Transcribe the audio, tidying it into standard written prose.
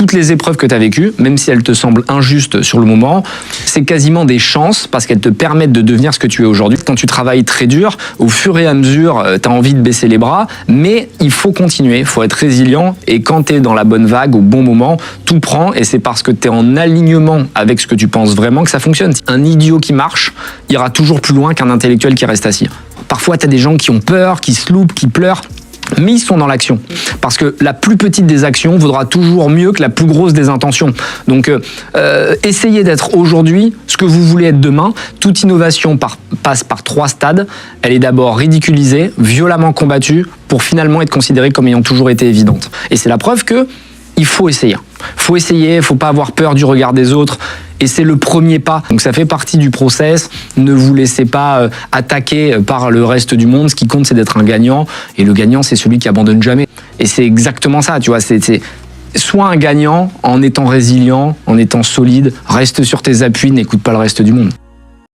toutes les épreuves que tu as vécues, même si elles te semblent injustes sur le moment, c'est quasiment des chances parce qu'elles te permettent de devenir ce que tu es aujourd'hui. Quand tu travailles très dur, au fur et à mesure, tu as envie de baisser les bras, mais il faut continuer, il faut être résilient et quand tu es dans la bonne vague, au bon moment, tout prend et c'est parce que tu es en alignement avec ce que tu penses vraiment que ça fonctionne. Un idiot qui marche ira toujours plus loin qu'un intellectuel qui reste assis. Parfois, tu as des gens qui ont peur, qui se loupent, qui pleurent, mais ils sont dans l'action. Parce que la plus petite des actions vaudra toujours mieux que la plus grosse des intentions. Donc, essayez d'être aujourd'hui ce que vous voulez être demain. Toute innovation passe par 3 stades. Elle est d'abord ridiculisée, violemment combattue, pour finalement être considérée comme ayant toujours été évidente. Et c'est la preuve que il faut essayer. Faut essayer, faut pas avoir peur du regard des autres. Et c'est le premier pas. Donc ça fait partie du process. Ne vous laissez pas attaquer par le reste du monde. Ce qui compte, c'est d'être un gagnant. Et le gagnant, c'est celui qui abandonne jamais. Et c'est exactement ça, tu vois. Sois un gagnant en étant résilient, en étant solide. Reste sur tes appuis, n'écoute pas le reste du monde.